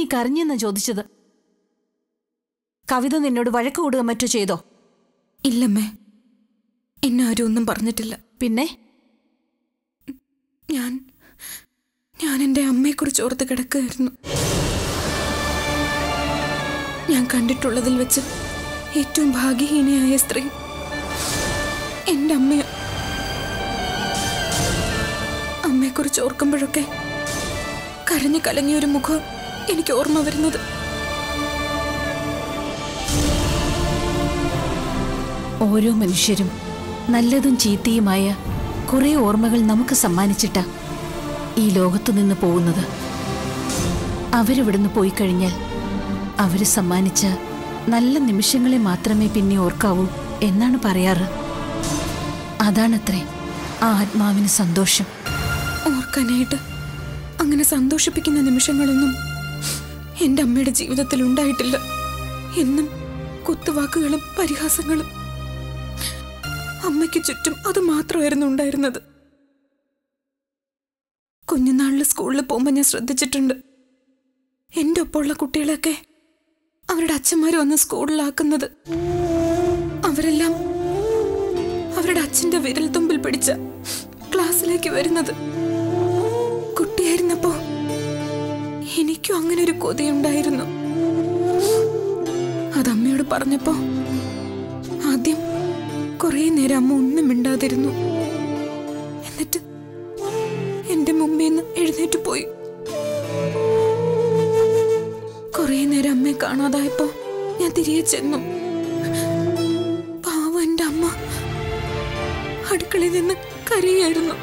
നീ കരഞ്ഞെന്നാ ചോദിച്ചത്. കവിത നിന്നോട് വഴക്ക് കൂടുക മറ്റോ ചെയ്തോ? ഇല്ലമ്മേ, എന്നെ ആരും ഒന്നും പറഞ്ഞിട്ടില്ല. പിന്നെ ഞാൻ എൻ്റെ അമ്മയെക്കുറിച്ച് ഓർത്ത് കിടക്കുകയായിരുന്നു. ഞാൻ കണ്ടിട്ടുള്ളതിൽ വെച്ച് ഏറ്റവും ഭാഗ്യഹീനയായ സ്ത്രീ എൻ്റെ അമ്മയാണ്. അമ്മയെക്കുറിച്ച് ഓർക്കുമ്പോഴൊക്കെ കരഞ്ഞു കലങ്ങിയൊരു മുഖം എനിക്ക് ഓർമ്മ വരുന്നത്. ഓരോ മനുഷ്യരും നല്ലതും ചീത്തയുമായ കുറെ ഓർമ്മകൾ നമുക്ക് സമ്മാനിച്ചിട്ടാ ഈ ലോകത്തു നിന്ന് പോകുന്നത്. അവരിവിടുന്ന് പോയി കഴിഞ്ഞാൽ അവര് സമ്മാനിച്ച നല്ല നിമിഷങ്ങളെ മാത്രമേ പിന്നെ ഓർക്കാവൂ എന്നാണ് പറയാറ്. അതാണത്രേ ആ ആത്മാവിന് സന്തോഷം. ഓർക്കാനായിട്ട് അങ്ങനെ സന്തോഷിപ്പിക്കുന്ന നിമിഷങ്ങളൊന്നും എൻ്റെ അമ്മയുടെ ജീവിതത്തിൽ ഉണ്ടായിട്ടില്ല. എന്നും കുത്തുവാക്കുകളും പരിഹാസങ്ങളും. അമ്മയ്ക്ക് ചുറ്റും അത് മാത്രമായിരുന്നു ഉണ്ടായിരുന്നത്. കുഞ്ഞുനാളിൽ സ്കൂളിൽ പോകുമ്പോൾ ഞാൻ ശ്രദ്ധിച്ചിട്ടുണ്ട്, എൻ്റെ ഒപ്പമുള്ള കുട്ടികളൊക്കെ അവരുടെ അച്ഛന്മാർ വന്ന് സ്കൂളിലാക്കുന്നത് അവരെല്ലാം അവരുടെ അച്ഛൻ്റെ വിരൽത്തുമ്പിൽ പിടിച്ച ക്ലാസ്സിലേക്ക് വരുന്നത്. കുട്ടിയായിരുന്നപ്പോ എനിക്കും അങ്ങനെ ഒരു കൊതിയുണ്ടായിരുന്നു. അതമ്മയോട് പറഞ്ഞപ്പോ ആദ്യം കുറേ നേരം അമ്മ ഒന്നും മിണ്ടാതിരുന്നു. എന്നിട്ട് എന്റെ മുമ്പിൽ നിന്ന് എഴുന്നേറ്റ് പോയി. കുറേ നേരം അമ്മയെ കാണാതായപ്പോ ഞാൻ തിരികെ ചെന്നു. പാവം എന്റെ അമ്മ അടുക്കളയിൽ നിന്ന് കരയായിരുന്നു.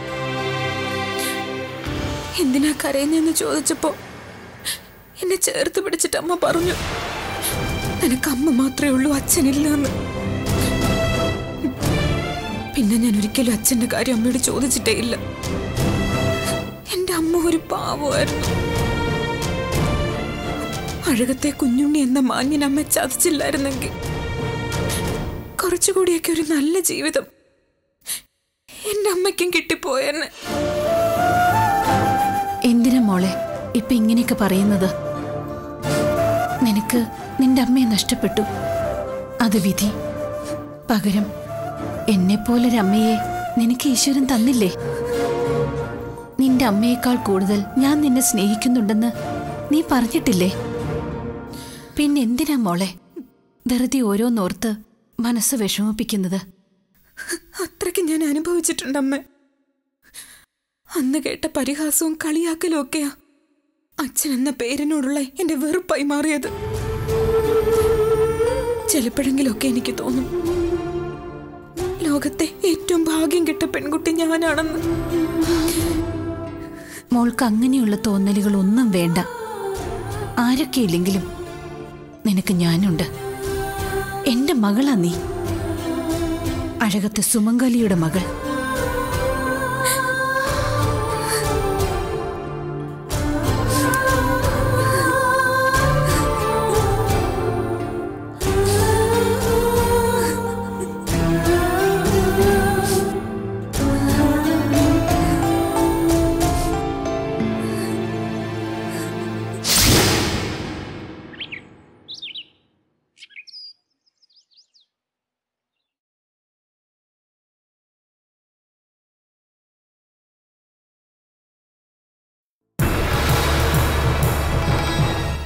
എന്തിനാ കരയുന്നെന്ന് ചോദിച്ചപ്പോ എന്നെ ചേർത്ത് പിടിച്ചിട്ട് അമ്മ പറഞ്ഞു, നിനക്ക് അമ്മ മാത്രമേ ഉള്ളൂ, അച്ഛനില്ല എന്ന്. പിന്നെ ഞാൻ ഒരിക്കലും അച്ഛന്റെ കാര്യം അമ്മയോട് ചോദിച്ചിട്ടേ ഇല്ല. എന്റെ അമ്മ ഒരു പാവമായിരുന്നു. അഴകത്തെ കുഞ്ഞുണ്ണി എന്ന മാന്യൻ അമ്മ ചതിച്ചില്ലായിരുന്നെങ്കിൽ കുറച്ചുകൂടിയൊക്കെ ഒരു നല്ല ജീവിതം എന്റെ അമ്മയ്ക്കും കിട്ടിപ്പോയെന്നെ. എന്തിനാ മോളെ ഇപ്പൊ ഇങ്ങനെയൊക്കെ പറയുന്നത്? നിനക്ക് നിന്റെ അമ്മയെ നഷ്ടപ്പെട്ടു, അത് വിധി. പകരം എന്നെപ്പോലൊരമ്മയെ നിനക്ക് ഈശ്വരൻ തന്നില്ലേ? നിന്റെ അമ്മയേക്കാൾ കൂടുതൽ ഞാൻ നിന്നെ സ്നേഹിക്കുന്നുണ്ടെന്ന് നീ പറഞ്ഞിട്ടില്ലേ? പിന്നെ എന്തിനാ മോളെ വെറുതെ ഓരോന്നോർത്ത് മനസ്സ് വിഷമിപ്പിക്കുന്നത്? അത്രയ്ക്ക് ഞാൻ അനുഭവിച്ചിട്ടുണ്ടമ്മ. അന്ന് കേട്ട പരിഹാസവും കളിയാക്കലും ഒക്കെയാ അച്ഛൻ എന്ന പേരിനോടുള്ള എന്റെ വെറുപ്പായി മാറിയത്. ചിലപ്പോഴെങ്കിലൊക്കെ എനിക്ക് തോന്നും, ലോകത്തെ ഏറ്റവും ഭാഗ്യം കിട്ട പെൺകുട്ടി ഞാനാണെന്ന്. മോൾക്ക് അങ്ങനെയുള്ള തോന്നലുകളൊന്നും വേണ്ട. ആരൊക്കെ ഇല്ലെങ്കിലും നിനക്ക് ഞാനുണ്ട്. എന്റെ മകളാ നീ, അഴകത്തെ സുമംഗലിയുടെ മകൾ.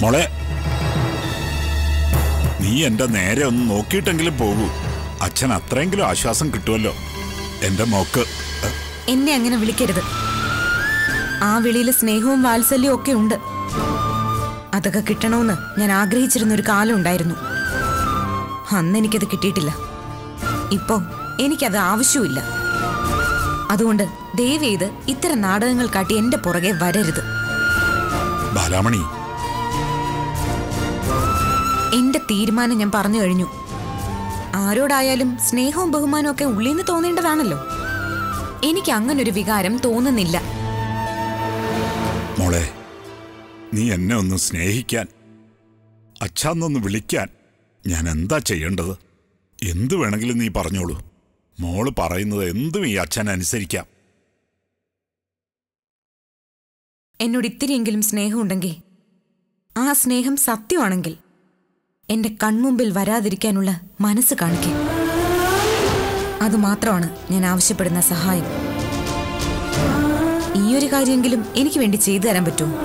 മോളെ, നീ എന്റെ നേരെ ഒന്ന് നോക്കിയിട്ടെങ്കിലും പോകൂ. അച്ഛൻ അത്രയെങ്കിലും ആശ്വാസം കിട്ടുമല്ലോ എന്റെ മോക്ക്. എന്നെ അങ്ങനെ വിളിക്കരുത്. ആ വിളിയിൽ സ്നേഹവും വാത്സല്യവും ഒക്കെ ഉണ്ട്. അതൊക്കെ കിട്ടണമെന്ന് ഞാൻ ആഗ്രഹിച്ചിരുന്ന ഒരു കാലം ഉണ്ടായിരുന്നു. അന്ന് എനിക്കത് കിട്ടിയിട്ടില്ല. ഇപ്പോ എനിക്കത് ആവശ്യമില്ല. അതുകൊണ്ട് ദയവേത് ഇത്തരം നാടകങ്ങൾ കാട്ടി എന്റെ പുറകെ വരരുത്. ബാലാമണി, എന്റെ തീരുമാനം ഞാൻ പറഞ്ഞു കഴിഞ്ഞു. ആരോടായാലും സ്നേഹവും ബഹുമാനവും ഒക്കെ ഉള്ളിന്ന് തോന്നേണ്ടതാണല്ലോ. എനിക്ക് അങ്ങനൊരു വികാരം തോന്നുന്നില്ല. മോളെ, നീ എന്നെ ഒന്ന് സ്നേഹിക്കാൻ, അച്ഛന്നൊന്ന് വിളിക്കാൻ ഞാൻ എന്താ ചെയ്യേണ്ടത്? എന്തു വേണമെങ്കിലും നീ പറഞ്ഞോളൂ. മോള് പറയുന്നത് എന്തും ഈ അച്ഛൻ അനുസരിക്കാം. എന്നോട് ഇത്തിരിയെങ്കിലും സ്നേഹമുണ്ടെങ്കിൽ ആ ആ സ്നേഹം സത്യമാണെങ്കിൽ എന്റെ കൺമുമ്പിൽ വരാതിരിക്കാനുള്ള മനസ്സ് കാണിക്കേ. അതുമാത്രമാണ് ഞാൻ ആവശ്യപ്പെടുന്ന സഹായം. ഈ ഒരു കാര്യമെങ്കിലും എനിക്ക് വേണ്ടി ചെയ്തു തരാൻ പറ്റുമോ?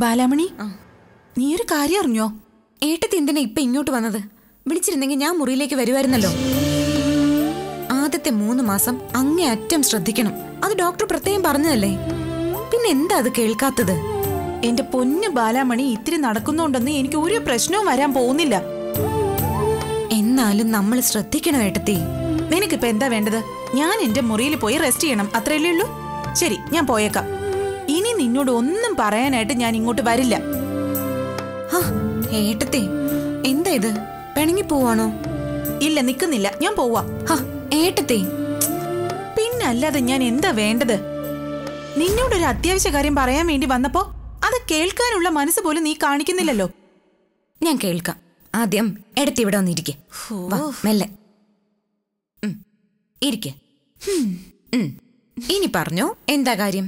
ബാലാമണി, നീ ഒരു കാര്യം അറിഞ്ഞോ? ഏട്ടത്തി എന്തിനാ ഇപ്പൊ ഇങ്ങോട്ട് വന്നത്? വിളിച്ചിരുന്നെങ്കിൽ ഞാൻ മുറിയിലേക്ക് വരുമായിരുന്നല്ലോ. ആദ്യത്തെ 3 മാസം അങ്ങേയറ്റം ശ്രദ്ധിക്കണം. അത് ഡോക്ടർ പ്രത്യേകം പറഞ്ഞതല്ലേ. പിന്നെ എന്താ അത് കേൾക്കാത്തത്? എന്റെ പൊന്നു ബാലാമണി, ഇത്തിരി നടക്കുന്നുണ്ടെന്ന് എനിക്ക് ഒരു പ്രശ്നവും വരാൻ പോകുന്നില്ല. എന്നാലും നമ്മൾ ശ്രദ്ധിക്കണം ഏട്ടത്തി. നിനക്കിപ്പോ എന്താ വേണ്ടത്? ഞാൻ എന്റെ മുറിയിൽ പോയി റെസ്റ്റ് ചെയ്യണം, അത്രയല്ലേ ഉള്ളൂ. ശരി, ഞാൻ പോയേക്കാം. ഇനി നിന്നോട് ഒന്നും പറയാനായിട്ട് ഞാൻ ഇങ്ങോട്ട് വരില്ല. ഏട്ടത്തി, എന്താ ഇത്? പിണങ്ങി പോവാണോ? ഇല്ല, നിക്കുന്നില്ല, ഞാൻ പോവാ. ഏട്ടത്തി, പിന്നല്ലാതെ ഞാൻ എന്താ വേണ്ടത്? നിന്നോടൊരു അത്യാവശ്യ കാര്യം പറയാൻ വേണ്ടി വന്നപ്പോ അത് കേൾക്കാനുള്ള മനസ്സ് പോലും നീ കാണിക്കുന്നില്ലല്ലോ. ഞാൻ കേൾക്കാം. ആദ്യം ഏട്ടത്തി ഇവിടെ വന്നിരിക്കെ. മെല്ലെ ഇരിക്കെ. ഇനി പറഞ്ഞോ, എന്താ കാര്യം?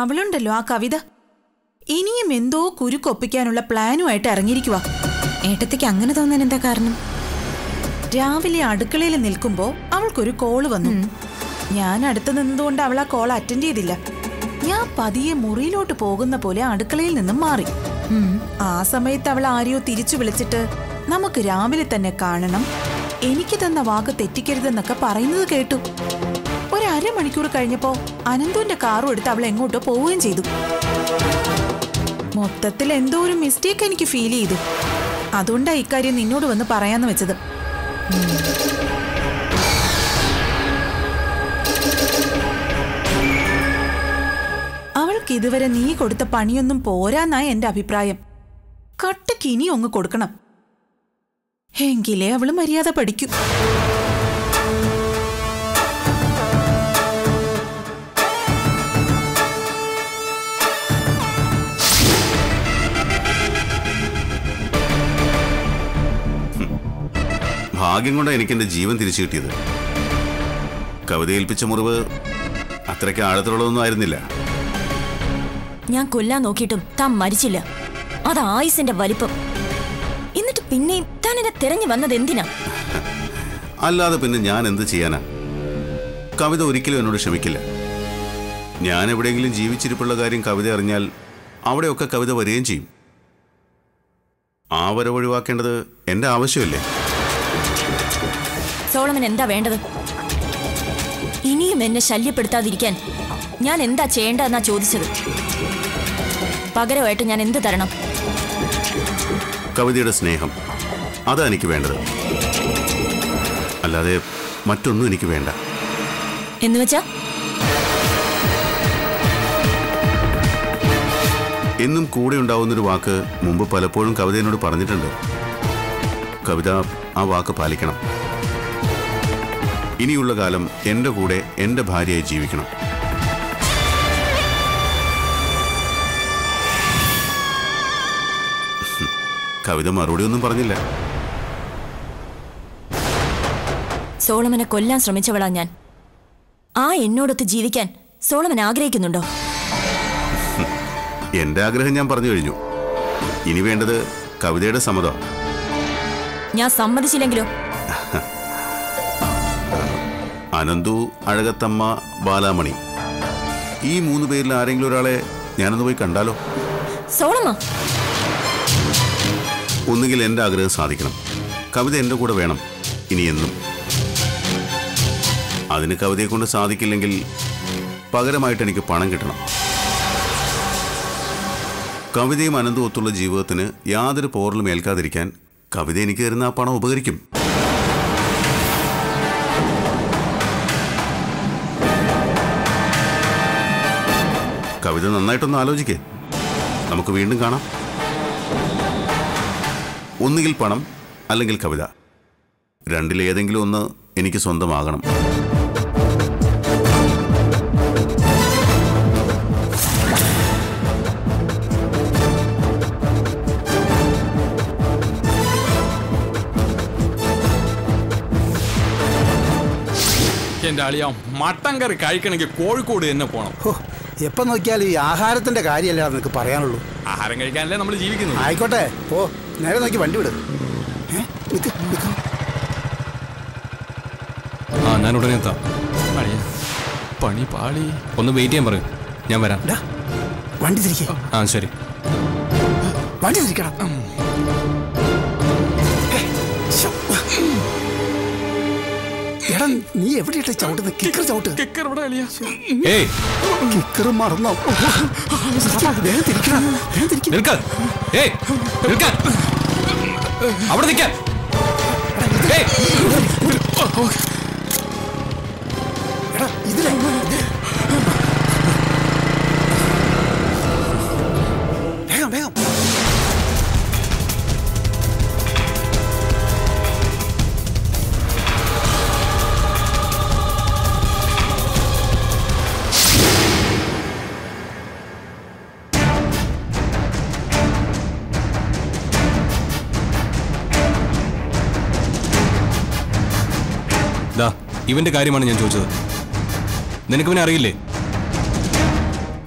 അവളുണ്ടല്ലോ ആ കവിത, ഇനിയും എന്തോ കുരുക്കൊപ്പിക്കാനുള്ള പ്ലാനുമായിട്ട് ഇറങ്ങിയിരിക്കുക. ഏട്ടത്തിക്ക് അങ്ങനെ തോന്നാൻ എന്താ കാരണം? രാവിലെ അടുക്കളയിൽ നിൽക്കുമ്പോ അവൾക്കൊരു കോള് വന്നു. ഞാൻ അടുത്ത് നിന്നതുകൊണ്ട് അവൾ ആ കോൾ അറ്റൻഡ് ചെയ്തില്ല. ഞാൻ പതിയെ മുറിയിലോട്ട് പോകുന്ന പോലെ അടുക്കളയിൽ നിന്നും മാറി. ആ സമയത്ത് അവൾ ആരെയോ തിരിച്ചു വിളിച്ചിട്ട് നമുക്ക് രാവിലെ തന്നെ കാണണം, എനിക്ക് തന്ന വാക്ക് തെറ്റിക്കരുതെന്നൊക്കെ പറയുന്നത് കേട്ടു. ഒരു അരമണിക്കൂർ കഴിഞ്ഞപ്പോ അനന്തുവിന്റെ കാറും എടുത്ത് അവൾ എങ്ങോട്ടോ പോവുകയും ചെയ്തു. മൊത്തത്തിൽ എന്തോ ഒരു മിസ്റ്റേക്ക് എനിക്ക് ഫീൽ ചെയ്തു. അതുകൊണ്ടാ ഇക്കാര്യം നിന്നോട് വന്ന് പറയാന്ന് വെച്ചത്. അവൾക്ക് ഇതുവരെ നീ കൊടുത്ത പണിയൊന്നും പോരാന്നാ എന്റെ അഭിപ്രായം. കട്ടക്ക് ഇനി ഒന്ന് കൊടുക്കണം, എങ്കിലേ അവള് മര്യാദ പഠിക്കൂ. ഭാഗ്യം കൊണ്ടാണ് എനിക്ക് എൻ്റെ ജീവൻ തിരിച്ചു കിട്ടിയത്. കവിത ഏൽപ്പിച്ച മുറിവ് അത്രയ്ക്ക് ആഴത്തിലുള്ളതൊന്നും ആയിരുന്നില്ല. ഞാൻ കൊല്ലാൻ നോക്കിയിട്ടും താൻ മരിച്ചില്ല. അത് ആയുസിന്റെ വലിപ്പം. എന്നിട്ട് പിന്നെയും താൻ എന്നെ തിരഞ്ഞു വന്നത് എന്തിനാ? അല്ലാതെ പിന്നെ ഞാൻ എന്ത് ചെയ്യാനാ? കവിത ഒരിക്കലും എന്നോട് ക്ഷമിക്കില്ല. ഞാൻ എവിടെയെങ്കിലും ജീവിച്ചിരിപ്പുള്ള കാര്യം കവിത അറിഞ്ഞാൽ അവിടെയൊക്കെ കവിത വരികയും ചെയ്യും. ആ വരവ് ഒഴിവാക്കേണ്ടത് എൻ്റെ ആവശ്യമല്ലേ? സോളമൻ എന്താ വേണ്ടത്? ഇനിയും എന്നെ ശല്യപ്പെടുത്താതിരിക്കാൻ ഞാൻ എന്താ ചെയ്യേണ്ടതെന്നാ ചോദിച്ചത്. പകരമായിട്ട് ഞാൻ എന്ത് തരണം? കവിതയുടെ സ്നേഹം, അതാ എനിക്ക് വേണ്ടത്. അല്ലാതെ മറ്റൊന്നും എനിക്ക് വേണ്ട. എന്നുവെച്ചാ? എന്നും കൂടെ ഉണ്ടാവുന്നൊരു വാക്ക് മുമ്പ് പലപ്പോഴും കവിത എന്നോട് പറഞ്ഞിട്ടുണ്ട്. കവിത ആ വാക്ക് പാലിക്കണം. ഇനിയുള്ള കാലം എൻ്റെ കൂടെ എൻ്റെ ഭാര്യയായി ജീവിക്കണം. കവിത മറുപടി ഒന്നും പറഞ്ഞില്ല. സോളമനെ കൊല്ലാൻ ശ്രമിച്ചവളാ ഞാൻ. ആ എന്നോടൊത്ത് ജീവിക്കാൻ സോളമൻ ആഗ്രഹിക്കുന്നുണ്ടോ? എൻ്റെ ആഗ്രഹം ഞാൻ പറഞ്ഞു കഴിഞ്ഞു. ഇനി വേണ്ടത് കവിതയുടെ സമ്മതം. ഞാൻ സമ്മതിച്ചില്ലെങ്കിലോ? അനന്തു, അഴകത്തമ്മ, ബാലാമണി, ഈ 3 പേരിൽ ആരെങ്കിലും ഒരാളെ ഞാനൊന്ന് പോയി കണ്ടാലോ? സോളമ, ഒന്നുകിൽ എൻ്റെ ആഗ്രഹം സാധിക്കണം. കവിത എൻ്റെ കൂടെ വേണം ഇനി എന്നും. അതിന് കവിതയെ കൊണ്ട് സാധിക്കില്ലെങ്കിൽ പകരമായിട്ട് എനിക്ക് പണം കിട്ടണം. കവിതയും അനന്തും ഒത്തുള്ള ജീവിതത്തിന് യാതൊരു പോറലും ഏൽക്കാതിരിക്കാൻ കവിത എനിക്ക് തരുന്ന ആ പണം ഉപകരിക്കും. കവിത നന്നായിട്ടൊന്ന് ആലോചിക്കേ. നമുക്ക് വീണ്ടും കാണാം. ഒന്നുകിൽ പണം, അല്ലെങ്കിൽ കവിത. രണ്ടിലേതെങ്കിലും ഒന്ന് എനിക്ക് സ്വന്തമാകണം. എന്റെ അളിയ മട്ടൻ കറി കഴിക്കണമെങ്കിൽ കോഴിക്കോട് തന്നെ പോണം. എപ്പം നോക്കിയാലും ഈ ആഹാരത്തിന്റെ കാര്യമല്ല നിനക്ക് പറയാനുള്ളൂ. ആഹാരം കഴിക്കാനല്ലേ നമ്മൾ ജീവിക്കുന്നത്. ആയിക്കോട്ടെ, പോ, നേരെ നോക്കി വണ്ടി വിട്. ആ, ഞാൻ ഉടനെ എത്താം. അളിയ പണി പാളി. ഒന്ന് വെയിറ്റ് ചെയ്യാൻ പറയും, ഞാൻ വരാം. വണ്ടി തിരിക്കേ. ആ ശരി, വണ്ടി തിരിക്കണം. എടാ, നീ എവിടെയാ ചവിട്ടുന്നത്? കിക്കർ ചവിട്ട്. കിക്കർ ഇവിടെ അളിയ. ഏയ് കിക്കർ മറന്നോ? അവിടെ നിൽക്കാൻ. ഇതിലെ വേഗം വേഗം. ഇവന്റെ കാര്യമാണ് ഞാൻ ചോദിച്ചത്. നിനക്ക് ഇവനെ അറിയില്ലേ?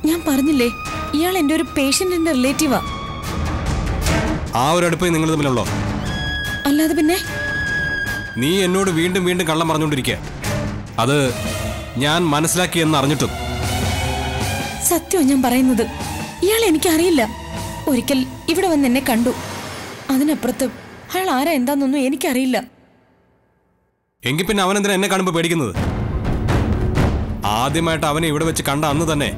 ഞാൻ പറഞ്ഞില്ലേ, ഇയാൾ എന്റെ ഒരു പേഷ്യന്റിന്റെ റിലേറ്റീവാ. ആ ഒരു അടുപ്പേ നിങ്ങൾ തമ്മിലുള്ളോ? അല്ലാതെ പിന്നെ? നീ എന്നോട് വീണ്ടും വീണ്ടും കള്ളം പറഞ്ഞുകൊണ്ടിരിക്കുക. അത് ഞാൻ മനസ്സിലാക്കിയെന്ന് അറിഞ്ഞിട്ടും. സത്യമാണ് ഞാൻ പറയുന്നത്. ഇയാൾ എനിക്കറിയില്ല. ഒരിക്കൽ ഇവിടെ വന്ന് എന്നെ കണ്ടു. അതിനപ്പുറത്ത് അയാൾ ആരാ എന്താന്നൊന്നും എനിക്കറിയില്ല. എങ്കിൽ പിന്നെ അവനെന്തിനാ എന്നെ കാണുമ്പോൾ പേടിക്കുന്നത്? ആദ്യമായിട്ട് അവനെ ഇവിടെ വെച്ച് കണ്ട അന്ന് തന്നെ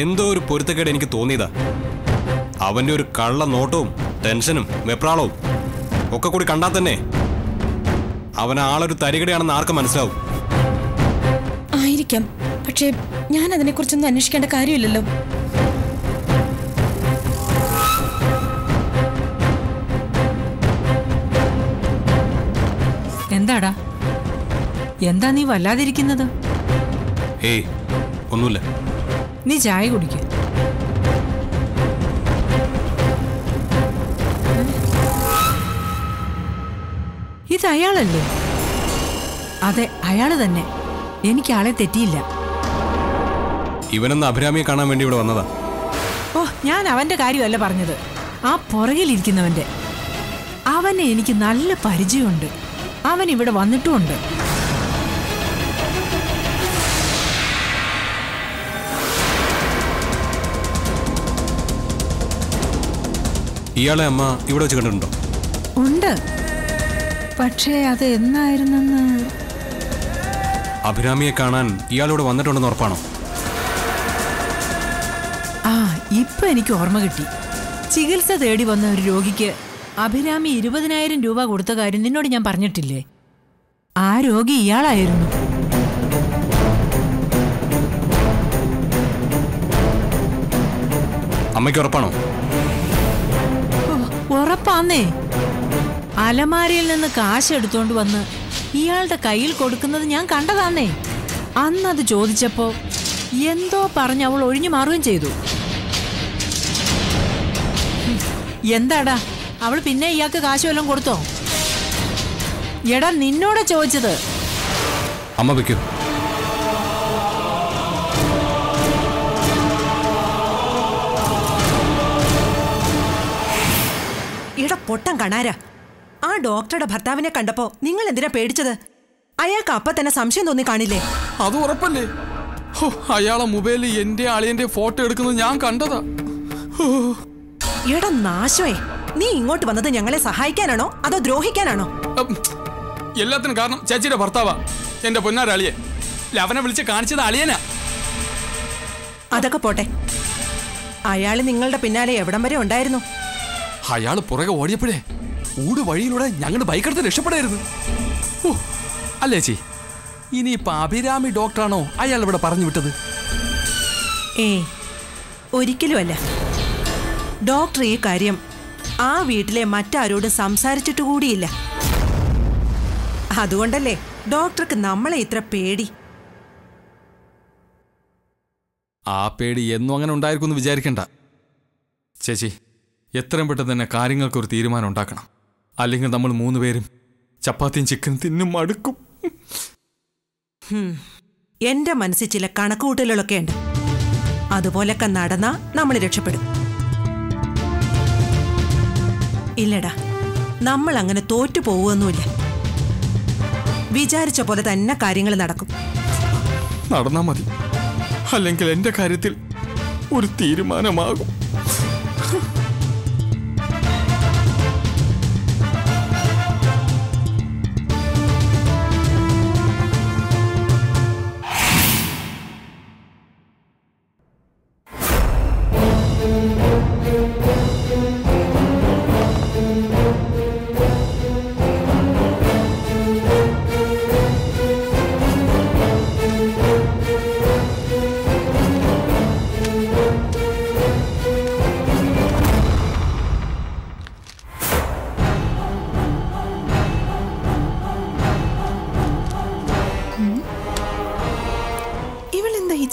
എന്തോ ഒരു പൊരുത്തക്കേട് എനിക്ക് തോന്നിയതാ. അവന്റെ ഒരു കള്ള നോട്ടവും ടെൻഷനും വെപ്രാളവും ഒക്കെ കൂടി കണ്ടാൽ തന്നെ അവൻ ആളൊരു തരികടയാണെന്ന് ആർക്കും മനസ്സിലാവും. ആയിരിക്കാം, പക്ഷേ ഞാൻ അതിനെക്കുറിച്ചൊന്നും അന്വേഷിക്കേണ്ട കാര്യമില്ലല്ലോ. എന്താടാ, എന്താ നീ വല്ലാതിരിക്കുന്നത്? ഏയ് ഒന്നുമില്ല. നീ ചായ കുടിക്ക്. ഇത് അയാളല്ലേ? അതെ, അയാള് തന്നെ. എനിക്ക് ആളെ തെറ്റിയില്ല. ഇവനെന്ന് അഭിരാമിയെ കാണാൻ വേണ്ടി ഇവിടെ വന്നതാ. ഓ, ഞാൻ അവന്റെ കാര്യമല്ല പറഞ്ഞത്, ആ പുറകിലിരിക്കുന്നവന്റെ. അവനെ എനിക്ക് നല്ല പരിചയമുണ്ട്. അവൻ ഇവിടെ വന്നിട്ടുമുണ്ട്. ഇയാളെ അമ്മ ഇവിടെ വെച്ച് കണ്ടിട്ടുണ്ടോ? ഉണ്ട്, പക്ഷേ അത് എന്നായിരുന്നെന്ന്. അഭിരാമിയെ കാണാൻ ഇയാളിവിടെ വന്നിട്ടുണ്ടെന്ന് ഉറപ്പാണോ? ആ, ഇപ്പൊ എനിക്ക് ഓർമ്മ കിട്ടി. ചികിത്സ തേടി വന്ന ഒരു രോഗിക്ക് അഭിരാമി 20,000 രൂപ കൊടുത്ത കാര്യം നിന്നോട് ഞാൻ പറഞ്ഞിട്ടില്ലേ? ആ രോഗി ഇയാളായിരുന്നു. അമ്മയ്ക്ക് ഉറപ്പാണോ? ഉറപ്പാന്നേ. അലമാരയിൽ നിന്ന് കാശ് എടുത്തോണ്ട് വന്ന് ഇയാളുടെ കയ്യിൽ കൊടുക്കുന്നത് ഞാൻ കണ്ടതാന്നേ. അന്നത് ചോദിച്ചപ്പോ എന്തോ പറഞ്ഞ് അവൾ ഒഴിഞ്ഞു മാറുകയും ചെയ്തു. എന്താടാ, അവൾ പിന്നെ ഇയാൾക്ക് കാശ് വല്ലതും കൊടുത്തോ? എടാ, നിന്നോടാ ചോദിച്ചത്. അമ്മ വെക്കൂ. ഇട പൊട്ടം കണാര, ആ ഡോക്ടറുടെ ഭർത്താവിനെ കണ്ടപ്പോ നിങ്ങൾ എന്തിനാ പേടിച്ചത്? അയാൾക്ക് അപ്പൊ തന്നെ സംശയം തോന്നി കാണില്ലേ? അത് ഉറപ്പല്ലേ? അയാളെ മൊബൈലിൽ എന്റെ അളിയന്റെ ഫോട്ടോ എടുക്കുന്നത് ഞാൻ കണ്ടതാ. എടാ നാശമേ, നീ ഇങ്ങോട്ട് വന്നത് ഞങ്ങളെ സഹായിക്കാനാണോ അതോ ദ്രോഹിക്കാനാണോ? എല്ലാത്തിനും കാരണം ചേച്ചിയുടെ ഭർത്താവാ, എന്റെ പൊന്നാരളിയെ. അവനെ വിളിച്ച് കാണിച്ചത് അളിയനാ. അതൊക്കെ പോട്ടെ, അയാള് നിങ്ങളുടെ പിന്നാലെ എവിടം വരെ ഉണ്ടായിരുന്നു? അയാള് പുറകെ ഓടിയപ്പോഴേ ഊട് വഴിയിലൂടെ ഞങ്ങളുടെ ബൈക്കെടുത്ത് രക്ഷപ്പെടായിരുന്നു. അല്ലേ ചേച്ചി? ഇനിയിപ്പൊ അഭിരാമി ഡോക്ടറാണോ അയാൾ ഇവിടെ പറഞ്ഞു വിട്ടത്? ഒരിക്കലും അല്ല. ഡോക്ടർ ഈ കാര്യം ആ വീട്ടിലെ മറ്റാരോടും സംസാരിച്ചിട്ട് കൂടിയില്ല. അതുകൊണ്ടല്ലേ ഡോക്ടർക്ക് നമ്മളെ ഇത്ര പേടി. ആ പേടി എന്നും അങ്ങനെ ഉണ്ടായിരിക്കുമെന്ന് വിചാരിക്കണ്ട ചേച്ചി. എത്രയും പെട്ടെന്ന് തന്നെ കാര്യങ്ങൾക്കൊരു തീരുമാനം ഉണ്ടാക്കണം. അല്ലെങ്കിൽ നമ്മൾ 3 പേരും ചപ്പാത്തിയും ചിക്കനും തിന്നും മടുക്കും. എന്റെ മനസ്സിൽ ചില കണക്കുകൂട്ടലുകളൊക്കെ ഉണ്ട്. അതുപോലൊക്കെ നടന്നാ നമ്മൾ രക്ഷപ്പെടും. ഇല്ലടാ, നമ്മൾ അങ്ങനെ തോറ്റു പോവുകയൊന്നുമില്ല. വിചാരിച്ച പോലെ തന്നെ കാര്യങ്ങൾ നടക്കും. നടന്നാ മതി, അല്ലെങ്കിൽ എന്റെ കാര്യത്തിൽ ഒരു തീരുമാനമാകും.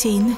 ചെയ്യുന്നു.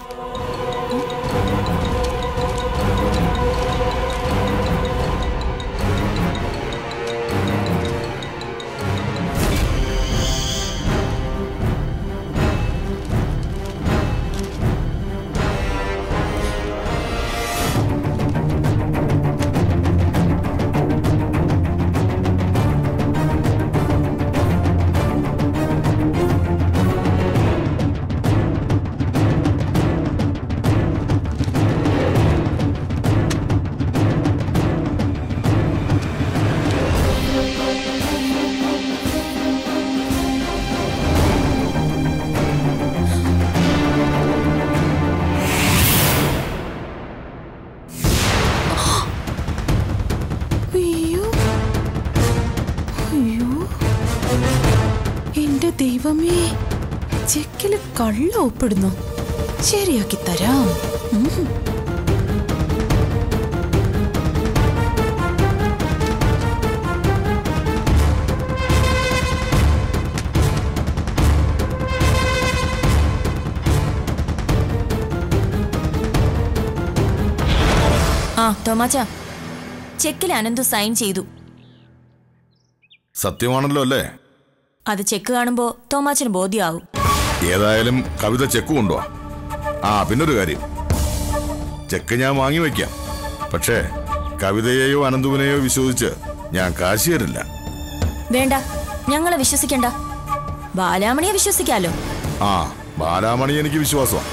ദൈവമേ, ചെക്കില് കള്ള ഒപ്പിടുന്നു. ശരിയാക്കി തരാം. തോമാച്ച, ചെക്കിൽ അനന്തു സൈൻ ചെയ്തു. സത്യമാണല്ലോ അല്ലേ? അത് ചെക്ക് കാണുമ്പോ തോമാച്ചന് ബോധ്യമാവും. ഏതായാലും കവിത ചെക്ക് കൊണ്ടുവാ. പിന്നൊരു കാര്യം, ചെക്ക് ഞാൻ വാങ്ങി വയ്ക്കാം. പക്ഷേ കവിതയെയോ അനന്തുവിനെയോ വിശ്വസിച്ച് ഞാൻ കാശ് തരില്ല. വേണ്ട, ഞങ്ങളെ വിശ്വസിക്കണ്ട. ബാലാമണിയെ വിശ്വസിക്കാലോ. ബാലാമണി എനിക്ക് വിശ്വാസമാണ്.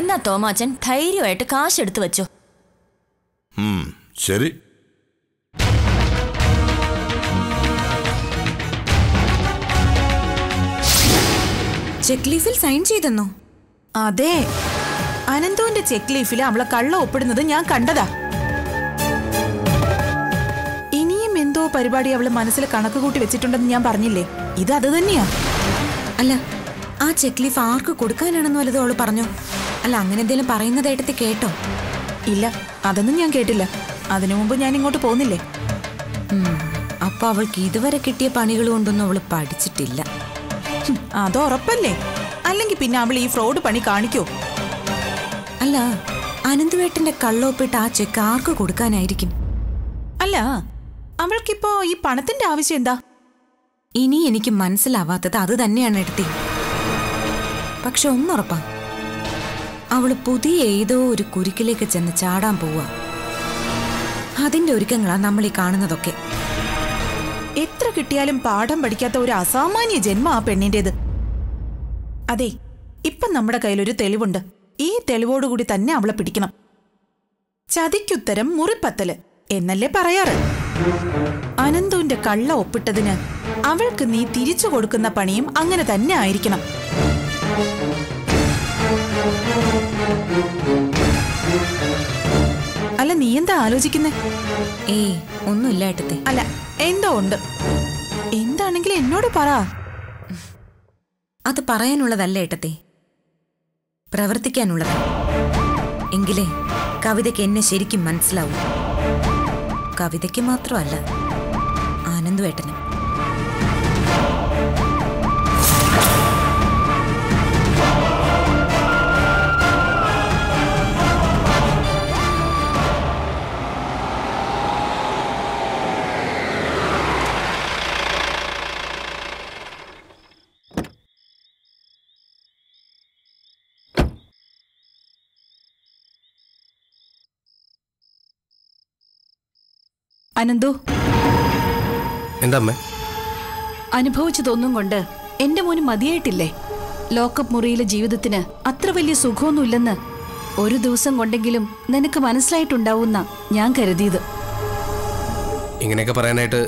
എന്നാ തോമാച്ചൻ ധൈര്യമായിട്ട് കാശ് എടുത്തു വെച്ചോ. ശരി. ചെക്ക് ലീഫിൽ സൈൻ ചെയ്തെന്നോ? അതെ, അനന്തുവിന്റെ ചെക്ക് ലീഫിൽ അവളെ കള്ള ഒപ്പിടുന്നത് ഞാൻ കണ്ടതാ. ഇനിയും എന്തോ പരിപാടി അവള് മനസ്സിൽ കണക്ക് കൂട്ടി വെച്ചിട്ടുണ്ടെന്ന് ഞാൻ പറഞ്ഞില്ലേ? ഇത് അത് തന്നെയാ. അല്ല, ആ ചെക്ക് ലീഫ് ആർക്ക് കൊടുക്കാനാണെന്ന് വല്ലതും അവള് പറഞ്ഞോ? അല്ല, അങ്ങനെ എന്തെങ്കിലും പറയുന്നതായിട്ട് കേട്ടോ? ഇല്ല, അതൊന്നും ഞാൻ കേട്ടില്ല. അതിനു മുമ്പ് ഞാൻ ഇങ്ങോട്ട് പോന്നില്ലേ. അപ്പൊ അവൾക്ക് ഇതുവരെ കിട്ടിയ പണികൾ കൊണ്ടൊന്നും അവള് പഠിച്ചിട്ടില്ല. അത് ഉറപ്പല്ലേ? അല്ലെങ്കിൽ പിന്നെ അവൾ ഈ ഫ്രോഡ് പണി കാണിക്കോ? അല്ല, അനന്തുവേട്ടന്റെ കള്ളൊപ്പിട്ട് ആ ചെക്ക് ആർക്ക് കൊടുക്കാനായിരിക്കും? അല്ല, അവൾക്കിപ്പോ ഈ പണത്തിന്റെ ആവശ്യം എന്താ? ഇനി എനിക്ക് മനസ്സിലാവാത്തത് അത് തന്നെയാണ് എടുത്തി. പക്ഷെ ഒന്നുറപ്പാ, അവള് പുതിയ ഏതോ ഒരു കുരുക്കിലേക്ക് ചെന്ന് ചാടാൻ പോവാ. അതിന്റെ ഒരുക്കങ്ങളാ നമ്മൾ ഈ കാണുന്നതൊക്കെ. എത്ര കിട്ടിയാലും പാഠം പഠിക്കാത്ത ഒരു അസാമാന്യ ജന്മ ആ പെണ്ണിന്റേത്. അതെ, ഇപ്പൊ നമ്മുടെ കയ്യിലൊരു തെളിവുണ്ട്. ഈ തെളിവോടുകൂടി തന്നെ അവളെ പിടിക്കണം. ചതിക്കുത്തരം മുറിപ്പത്തല് എന്നല്ലേ പറയാറ്? അനന്തുവിന്റെ കള്ള ഒപ്പിട്ടതിന് അവൾക്ക് നീ തിരിച്ചു കൊടുക്കുന്ന പണിയും അങ്ങനെ തന്നെ ആയിരിക്കണം. അല്ല, നീ എന്താ ആലോചിക്കുന്നേ? ഒന്നുമില്ല ഏട്ടത്തെ. അല്ല, എന്തോ ഉണ്ട്. എന്താണെങ്കിലും എന്നോട് പറ. അത് പറയാനുള്ളതല്ല ഏട്ടത്തെ, പ്രവർത്തിക്കാനുള്ളത്. എങ്കിലേ കവിതയ്ക്ക് എന്നെ ശരിക്കും മനസ്സിലാവും. കവിതയ്ക്ക് മാത്രമല്ല, ആനന്ദുവേട്ടനും. അനന്തു, എന്താ അമ്മേ? അനുഭവിച്ചതൊന്നും കൊണ്ട് എന്റെ മോന് മതിയായിട്ടില്ലേ? ലോക്കപ്പ് മുറിയിലെ ജീവിതത്തിന് അത്ര വലിയ സുഖമൊന്നുമില്ലെന്ന് ഒരു ദിവസം കൊണ്ടെങ്കിലും നിനക്ക് മനസ്സിലായിട്ടുണ്ടാവുന്ന ഞാൻ കരുതിയത്. ഇങ്ങനെയൊക്കെ പറയാനായിട്ട്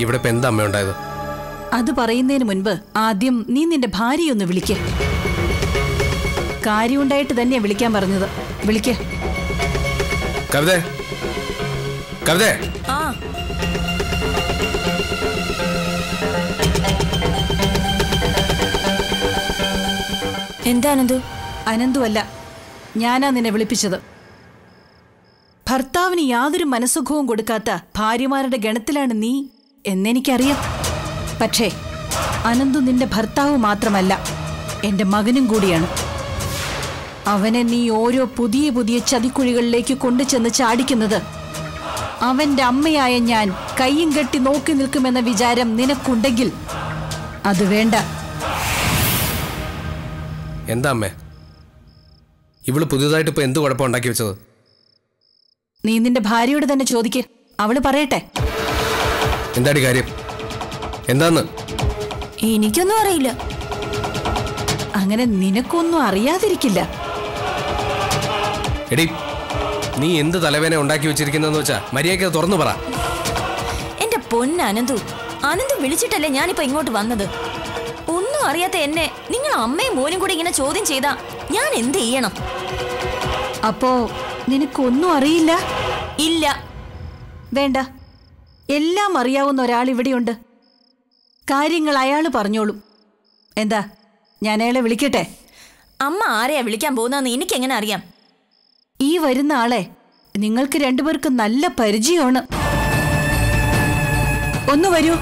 ഇവിടെ ഇപ്പൊ എന്താ അമ്മ ഉണ്ടായത്? അത് പറയുന്നതിന് മുൻപ് ആദ്യം നീ നിന്റെ ഭാര്യയൊന്ന് വിളിക്ക്. കാര്യമുണ്ടായിട്ട് തന്നെയാ വിളിക്കാൻ പറഞ്ഞത്. വിളിക്ക്. കവിതേ, കവിതേ. ആ എന്താ അനന്തു? അനന്തു അല്ല, ഞാനാ നിന്നെ വിളിപ്പിച്ചത്. ഭർത്താവിന് യാതൊരു മനസ്സുഖവും കൊടുക്കാത്ത ഭാര്യമാരുടെ ഗണത്തിലാണ് നീ എന്നെനിക്കറിയാം. പക്ഷേ അനന്തു നിന്റെ ഭർത്താവ് മാത്രമല്ല, എന്റെ മകനും കൂടിയാണ്. അവനെ നീ ഓരോ പുതിയ പുതിയ ചതിക്കുഴികളിലേക്ക് കൊണ്ടുചെന്ന് ചാടിക്കുന്നത് അവന്റെ അമ്മയായ ഞാൻ കയ്യും കെട്ടി നോക്കി നിൽക്കുമെന്ന വിചാരം നിനക്കുണ്ടെങ്കിൽ അത് വേണ്ട. എന്താ അമ്മേ ഇവള് പുതിയതായിട്ട് ഇപ്പൊ എന്ത് കുഴപ്പം ഉണ്ടാക്കി വെച്ചത്? നീ നിന്റെ ഭാര്യയോട് തന്നെ ചോദിക്ക്, അവള് പറയട്ടെ. എന്താടി കാര്യം? എന്താന്ന്? എനിക്കൊന്നും അറിയില്ല. അങ്ങനെ നിനക്കൊന്നും അറിയാതിരിക്കില്ല. എടി, നീ എന്ത് തലവേന ഉണ്ടാക്കി വെച്ചിരിക്കുന്നെന്ന് വെച്ചാ മര്യാദയ്ക്ക് തുറന്നു പറ. എന്റെ പൊന്നനന്തു, അനന്തു വിളിച്ചിട്ടല്ലേ ഞാനിപ്പോ ഇങ്ങോട്ട് വന്നത്. ഒന്നും അറിയാത്ത എന്നെ നിങ്ങൾ അമ്മയും മോനും കൂടി ഇങ്ങനെ ചോദ്യം ചെയ്താ ഞാൻ എന്ത് ചെയ്യണം? അപ്പോ നിനക്കൊന്നും അറിയില്ല? ഇല്ല. വേണ്ട, എല്ലാം അറിയാവുന്ന ഒരാൾ ഇവിടെയുണ്ട്. കാര്യങ്ങൾ അയാൾ പറഞ്ഞോളും. എന്താ, ഞാൻ അയാളെ വിളിക്കട്ടെ? അമ്മ ആരെയാ വിളിക്കാൻ പോകുന്നതെന്ന് എനിക്കെങ്ങനെ അറിയാം? ഈ വരുന്ന ആളെ നിങ്ങൾക്ക് രണ്ടുപേർക്കും നല്ല പരിചയമാണ്. ഒന്ന് വരൂ.